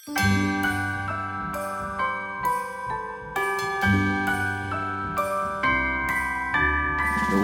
The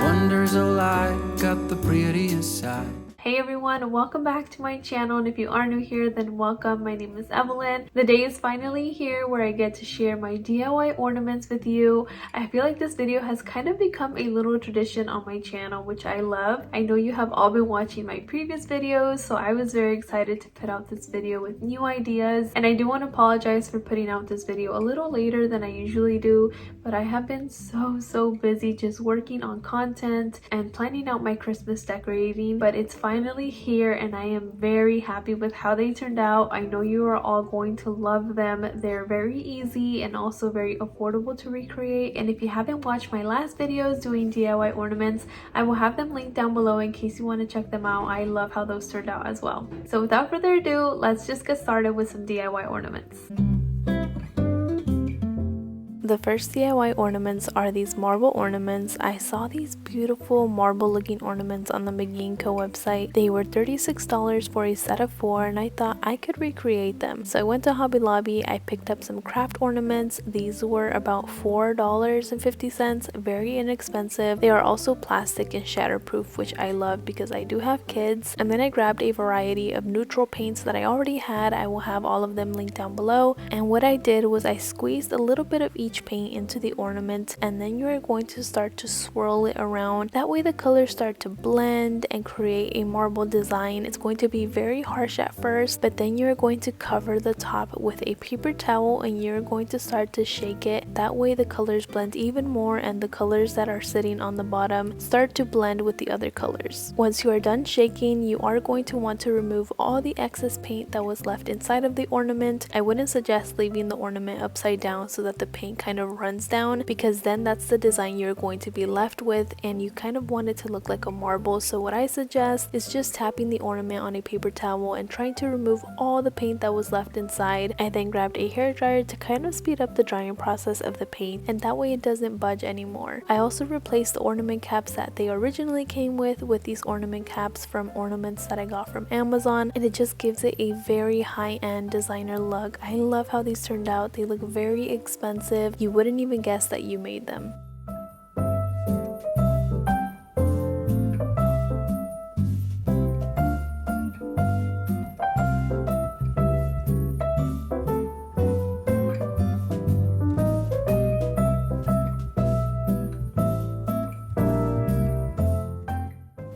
wonders of life got the prettiest side. Hey everyone, welcome back to my channel, and if you are new here, then welcome. My name is Evelyn. The day is finally here where I get to share my DIY ornaments with you. I feel like this video has kind of become a little tradition on my channel, which I love. I know you have all been watching my previous videos, so I was very excited to put out this video with new ideas. And I do want to apologize for putting out this video a little later than I usually do, but I have been so busy just working on content and planning out my Christmas decorating. But it's finally here and I am very happy with how they turned out. I know you are all going to love them. They're very easy and also very affordable to recreate. And if you haven't watched my last videos doing DIY ornaments, I will have them linked down below in case you want to check them out. I love how those turned out as well. So without further ado, let's just get started with some DIY ornaments. The first DIY ornaments are these marble ornaments. I saw these beautiful marble looking ornaments on the McGee&Co website. They were $36 for a set of 4 and I thought I could recreate them. So I went to Hobby Lobby, I picked up some craft ornaments. These were about $4.50, very inexpensive. They are also plastic and shatterproof, which I love because I do have kids. And then I grabbed a variety of neutral paints that I already had. I will have all of them linked down below. And what I did was I squeezed a little bit of each paint into the ornament, and then you're going to start to swirl it around. That way the colors start to blend and create a marble design. It's going to be very harsh at first, but then you're going to cover the top with a paper towel and you're going to start to shake it. That way the colors blend even more and the colors that are sitting on the bottom start to blend with the other colors. Once you are done shaking, you are going to want to remove all the excess paint that was left inside of the ornament. I wouldn't suggest leaving the ornament upside down so that the paint kind of runs down, because then that's the design you're going to be left with and you kind of want it to look like a marble. So what I suggest is just tapping the ornament on a paper towel and trying to remove all the paint that was left inside. I then grabbed a hairdryer to kind of speed up the drying process of the paint, and that way it doesn't budge anymore. I also replaced the ornament caps that they originally came with these ornament caps from Ornaments that I got from Amazon, and it just gives it a very high-end designer look. I love how these turned out. They look very expensive. You wouldn't even guess that you made them.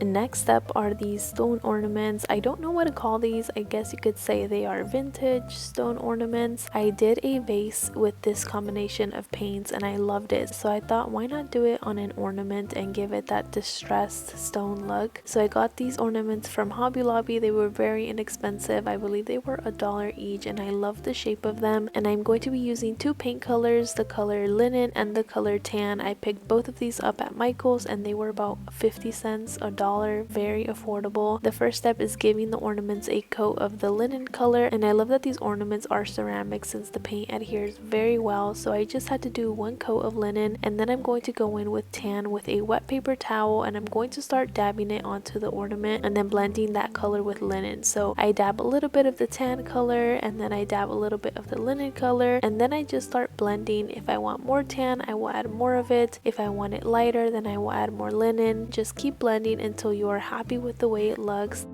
Next up are these stone ornaments. I don't know what to call these. I guess you could say they are vintage stone ornaments. I did a vase with this combination of paints and I loved it, so I thought why not do it on an ornament and give it that distressed stone look. So I got these ornaments from Hobby Lobby. They were very inexpensive. I believe they were $1 each and I love the shape of them. And I'm going to be using 2 paint colors, the color linen and the color tan. I picked both of these up at Michael's and they were about 50 cents, $1. Very affordable. The first step is giving the ornaments a coat of the linen color, and I love that these ornaments are ceramic since the paint adheres very well. So I just had to do 1 coat of linen, and then I'm going to go in with tan with a wet paper towel and I'm going to start dabbing it onto the ornament and then blending that color with linen. So I dab a little bit of the tan color and then I dab a little bit of the linen color, and then I just start blending. If I want more tan, I will add more of it. If I want it lighter, then I will add more linen. Just keep blending until you are happy with the way it looks.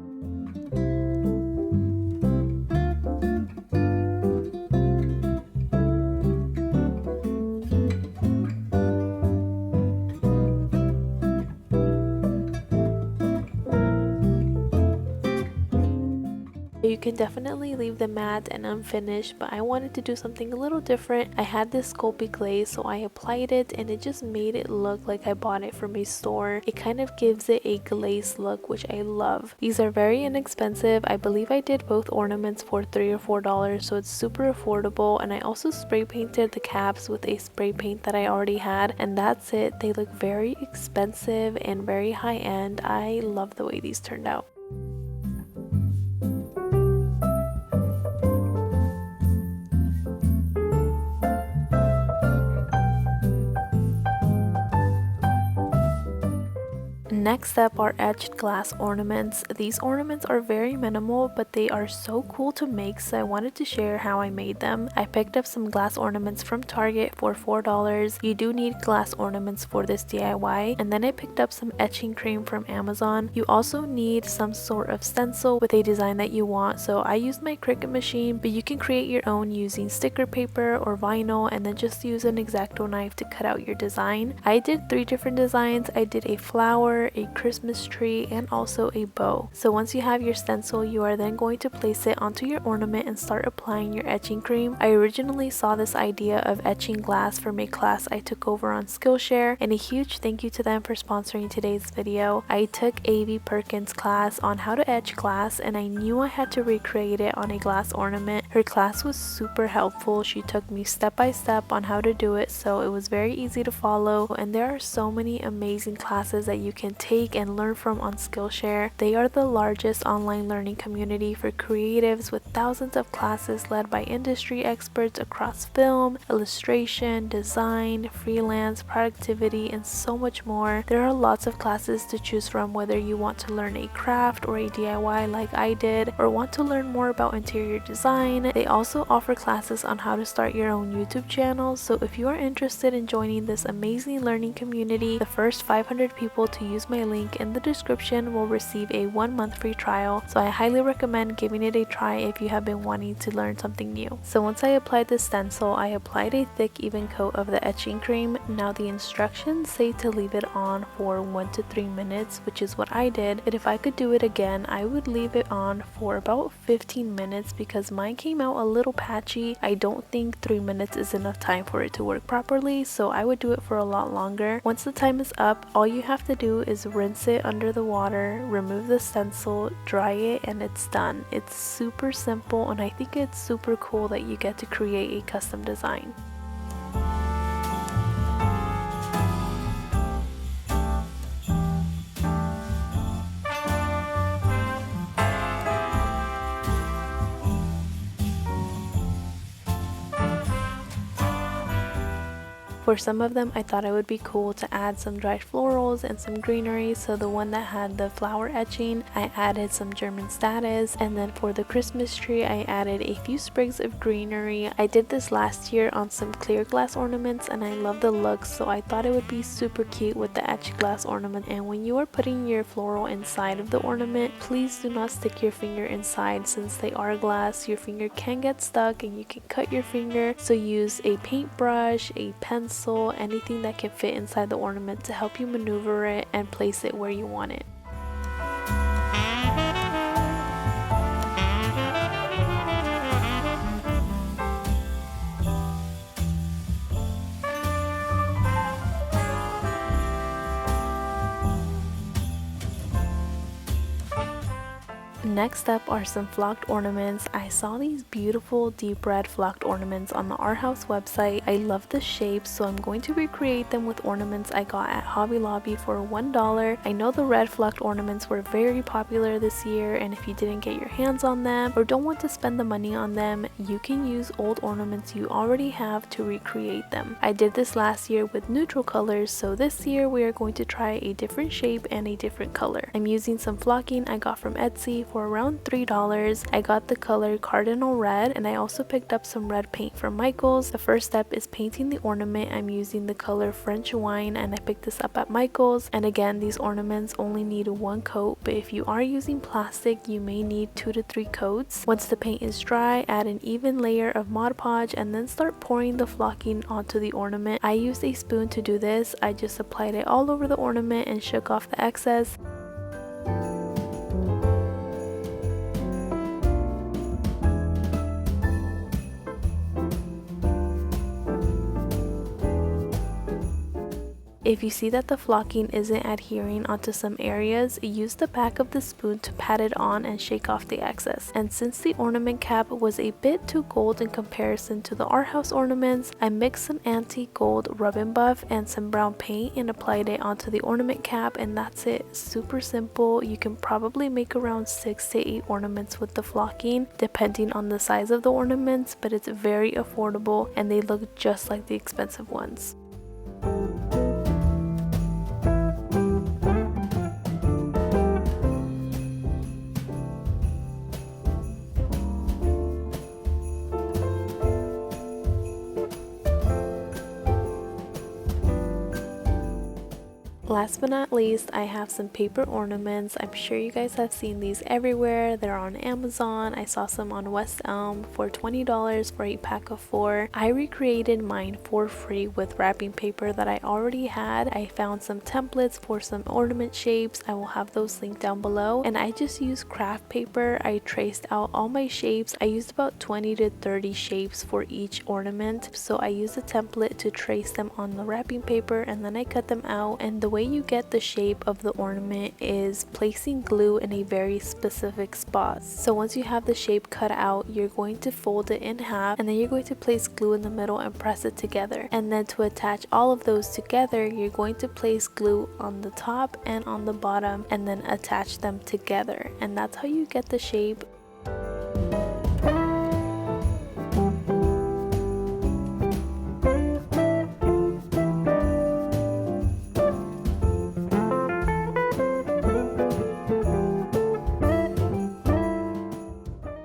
You can definitely leave the matte and unfinished, but I wanted to do something a little different. I had this Sculpey glaze, so I applied it and it just made it look like I bought it from a store. It kind of gives it a glazed look, which I love. These are very inexpensive. I believe I did both ornaments for $3 or $4, so it's super affordable. And I also spray painted the caps with a spray paint that I already had, and that's it. They look very expensive and very high-end. I love the way these turned out. Next up are etched glass ornaments. These ornaments are very minimal, but they are so cool to make, so I wanted to share how I made them. I picked up some glass ornaments from Target for $4. You do need glass ornaments for this DIY. And then I picked up some etching cream from Amazon. You also need some sort of stencil with a design that you want, so I used my Cricut machine, but you can create your own using sticker paper or vinyl and then just use an X-Acto knife to cut out your design. I did 3 different designs. I did a flower, a Christmas tree, and also a bow. So once you have your stencil, you are then going to place it onto your ornament and start applying your etching cream. I originally saw this idea of etching glass from a class I took over on Skillshare, and a huge thank you to them for sponsoring today's video. I took A.V. Perkins' class on how to etch glass, and I knew I had to recreate it on a glass ornament. Her class was super helpful. She took me step by step on how to do it, so it was very easy to follow, and there are so many amazing classes that you can take and learn from on Skillshare. They are the largest online learning community for creatives with thousands of classes led by industry experts across film, illustration, design, freelance, productivity, and so much more. There are lots of classes to choose from, whether you want to learn a craft or a DIY like I did, or want to learn more about interior design. They also offer classes on how to start your own YouTube channel, so if you are interested in joining this amazing learning community, the first 500 people to use my link in the description will receive a 1-month free trial, so I highly recommend giving it a try if you have been wanting to learn something new. So once I applied the stencil, I applied a thick even coat of the etching cream. Now the instructions say to leave it on for 1 to 3 minutes, which is what I did, but if I could do it again, I would leave it on for about 15 minutes because mine came out a little patchy. I don't think 3 minutes is enough time for it to work properly, so I would do it for a lot longer. Once the time is up, all you have to do is rinse it under the water, remove the stencil, dry it, and it's done. It's super simple, and I think it's super cool that you get to create a custom design. For some of them, I thought it would be cool to add some dried florals and some greenery, so the one that had the flower etching, I added some German status, and then for the Christmas tree, I added a few sprigs of greenery. I did this last year on some clear glass ornaments, and I love the look, so I thought it would be super cute with the etched glass ornament. And when you are putting your floral inside of the ornament, please do not stick your finger inside. Since they are glass, your finger can get stuck and you can cut your finger, so use a paintbrush, a pencil, anything that can fit inside the ornament to help you maneuver it and place it where you want it. Next up are some flocked ornaments. I saw these beautiful deep red flocked ornaments on the Art House website. I love the shapes, so I'm going to recreate them with ornaments I got at Hobby Lobby for $1. I know the red flocked ornaments were very popular this year, and if you didn't get your hands on them or don't want to spend the money on them, you can use old ornaments you already have to recreate them. I did this last year with neutral colors, so this year we are going to try a different shape and a different color. I'm using some flocking I got from Etsy for around $3. I got the color Cardinal Red, and I also picked up some red paint from Michael's. The first step is painting the ornament. I'm using the color French Wine, and I picked this up at Michael's. And again, these ornaments only need 1 coat, but if you are using plastic, you may need 2 to 3 coats. Once the paint is dry, add an even layer of Mod Podge and then start pouring the flocking onto the ornament. I used a spoon to do this. I just applied it all over the ornament and shook off the excess. If you see that the flocking isn't adhering onto some areas, use the back of the spoon to pat it on and shake off the excess. And since the ornament cap was a bit too gold in comparison to the Art House ornaments, I mixed some antique gold rub and buff and some brown paint and applied it onto the ornament cap, and that's it. Super simple. You can probably make around 6 to 8 ornaments with the flocking depending on the size of the ornaments, but it's very affordable and they look just like the expensive ones. Last but not least, I have some paper ornaments. I'm sure you guys have seen these everywhere. They're on Amazon. I saw some on West Elm for $20 for a pack of 4. I recreated mine for free with wrapping paper that I already had. I found some templates for some ornament shapes. I will have those linked down below. And I just used craft paper. I traced out all my shapes. I used about 20 to 30 shapes for each ornament. So I used a template to trace them on the wrapping paper, and then I cut them out. And the way you get the shape of the ornament is placing glue in a very specific spot. So once you have the shape cut out, you're going to fold it in half, and then you're going to place glue in the middle and press it together. And then to attach all of those together, you're going to place glue on the top and on the bottom and then attach them together. And that's how you get the shape.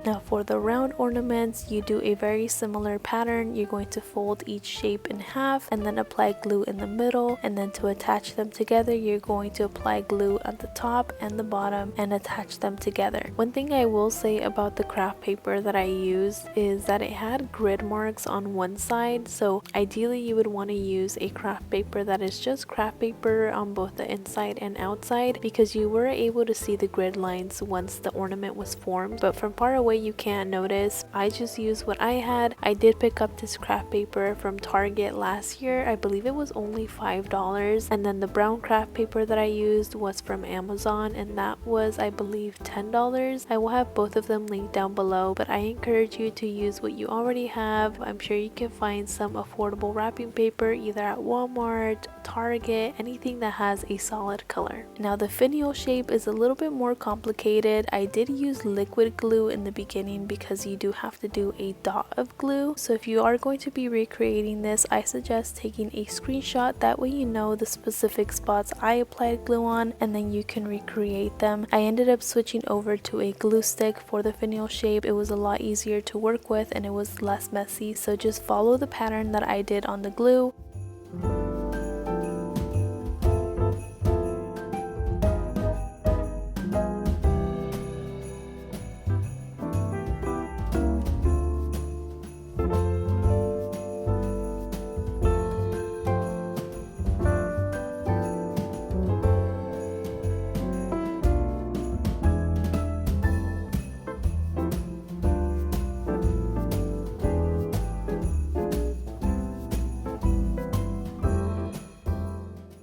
Now for the round ornaments, you do a very similar pattern. You're going to fold each shape in half and then apply glue in the middle, and then to attach them together, you're going to apply glue at the top and the bottom and attach them together. One thing I will say about the craft paper that I used is that it had grid marks on one side, so ideally you would want to use a craft paper that is just craft paper on both the inside and outside, because you were able to see the grid lines once the ornament was formed, but from far away you can't notice. I just used what I had. I did pick up this craft paper from Target last year. I believe it was only $5, and then the brown craft paper that I used was from Amazon, and that was, I believe, $10. I will have both of them linked down below, but I encourage you to use what you already have. I'm sure you can find some affordable wrapping paper either at Walmart, Target, anything that has a solid color. Now the finial shape is a little bit more complicated. I did use liquid glue in the beginning because you do have to do a dot of glue. So if you are going to be recreating this, I suggest taking a screenshot. That way you know the specific spots I applied glue on, and then you can recreate them. I ended up switching over to a glue stick for the finial shape. It was a lot easier to work with and it was less messy. So just follow the pattern that I did on the glue.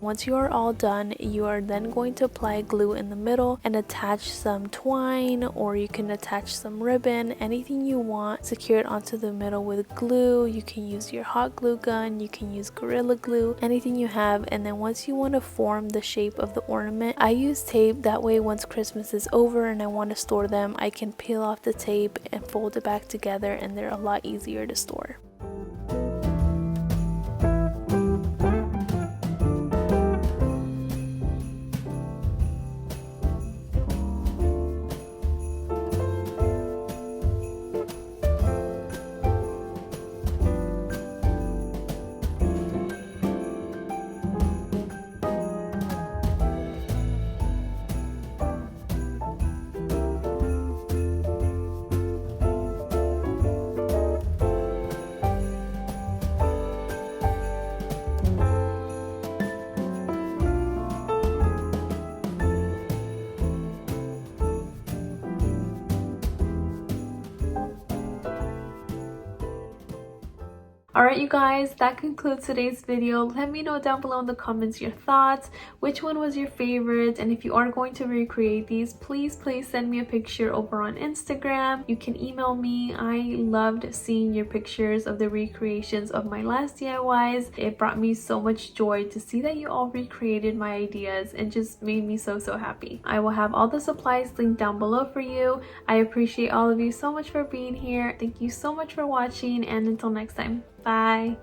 Once you are all done, you are then going to apply glue in the middle and attach some twine, or you can attach some ribbon, anything you want. Secure it onto the middle with glue. You can use your hot glue gun, you can use Gorilla Glue, anything you have. And then once you want to form the shape of the ornament, I use tape. That way once Christmas is over and I want to store them, I can peel off the tape and fold it back together, and they're a lot easier to store. Alright you guys, that concludes today's video. Let me know down below in the comments your thoughts, which one was your favorite, and if you are going to recreate these, please send me a picture over on Instagram. You can email me. I loved seeing your pictures of the recreations of my last DIYs. It brought me so much joy to see that you all recreated my ideas and just made me so happy. I will have all the supplies linked down below for you. I appreciate all of you so much for being here. Thank you so much for watching, and until next time. Bye.